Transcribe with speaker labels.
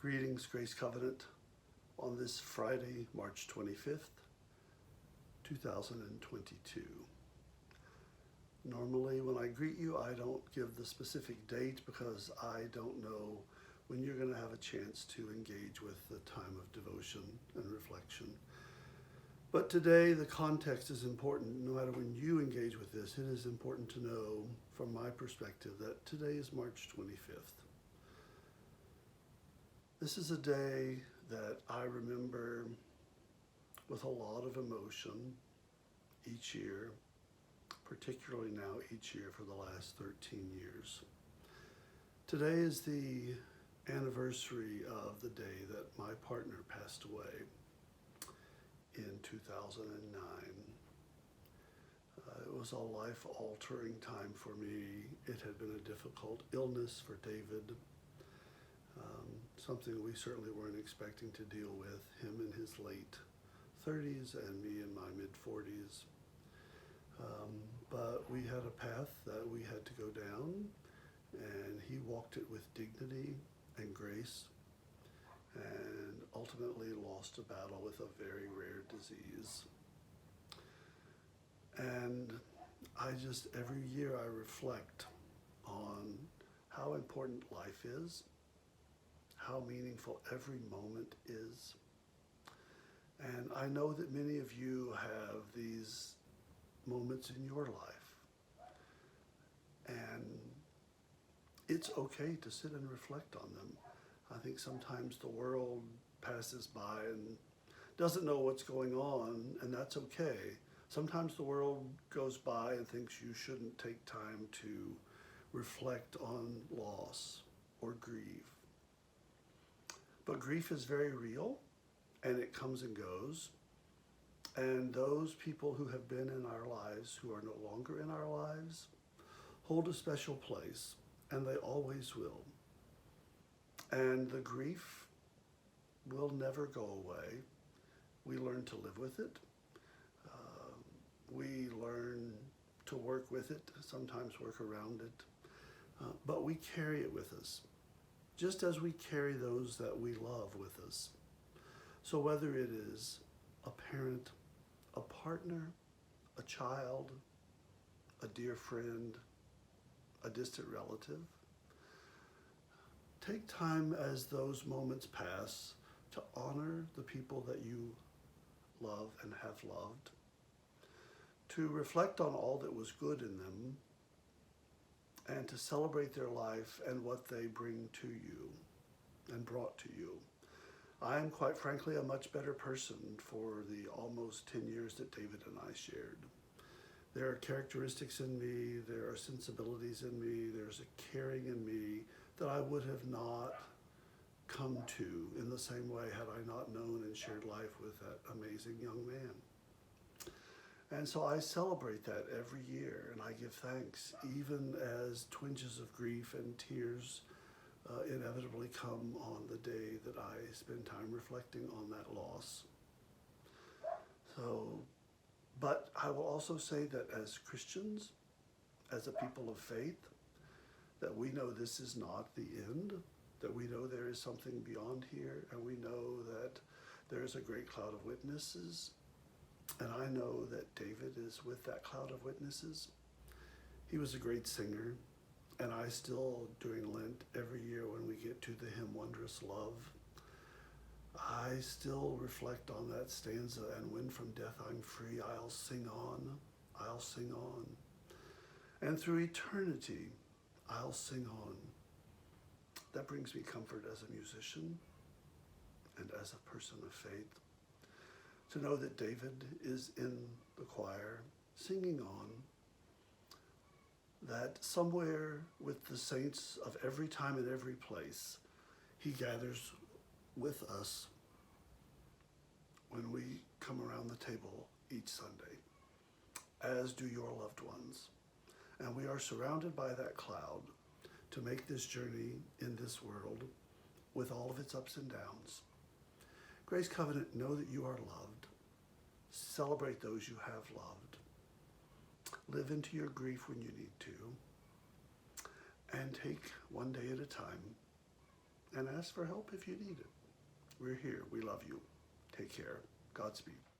Speaker 1: Greetings, Grace Covenant, on this Friday, March 25th, 2022. Normally, when I greet you, I don't give the specific date because I don't know when you're going to have a chance to engage with the time of devotion and reflection. But today, the context is important. No matter when you engage with this, it is important to know, from my perspective, that today is March 25th. This is a day that I remember with a lot of emotion each year, particularly now each year for the last 13 years. Today is the anniversary of the day that my partner passed away in 2009. It was a life-altering time for me. It had been a difficult illness for David. Something we certainly weren't expecting to deal with, him in his late 30s and me in my mid-40s. But we had a path that we had to go down, and he walked it with dignity and grace, and ultimately lost a battle with a very rare disease. And every year I reflect on how important life is, how meaningful every moment is. And I know that many of you have these moments in your life. And it's okay to sit and reflect on them. I think sometimes the world passes by and doesn't know what's going on, and that's okay. Sometimes the world goes by and thinks you shouldn't take time to reflect on loss or grieve. But grief is very real, and it comes and goes. And those people who have been in our lives, who are no longer in our lives, hold a special place, and they always will. And the grief will never go away. We learn to live with it. We learn to work with it, sometimes work around it. But we carry it with us, just as we carry those that we love with us. So whether it is a parent, a partner, a child, a dear friend, a distant relative, take time as those moments pass to honor the people that you love and have loved, to reflect on all that was good in them, and to celebrate their life and what they bring to you and brought to you. I am, quite frankly, a much better person for the almost 10 years that David and I shared. There are characteristics in me, there are sensibilities in me, there's a caring in me that I would have not come to in the same way had I not known and shared life with that amazing young man. And so I celebrate that every year, and I give thanks, even as twinges of grief and tears inevitably come on the day that I spend time reflecting on that loss. But I will also say that as Christians, as a people of faith, that we know this is not the end, that we know there is something beyond here, and we know that there is a great cloud of witnesses. And I know that David is with that cloud of witnesses. He was a great singer, and I still, during Lent, every year when we get to the hymn Wondrous Love, I still reflect on that stanza, and when from death I'm free, I'll sing on, I'll sing on. And through eternity, I'll sing on. That brings me comfort as a musician and as a person of faith, to know that David is in the choir singing on, that somewhere with the saints of every time and every place, he gathers with us when we come around the table each Sunday, as do your loved ones. And we are surrounded by that cloud to make this journey in this world with all of its ups and downs. Grace Covenant, know that you are loved. Celebrate those you have loved. Live into your grief when you need to. And take one day at a time and ask for help if you need it. We're here. We love you. Take care. Godspeed.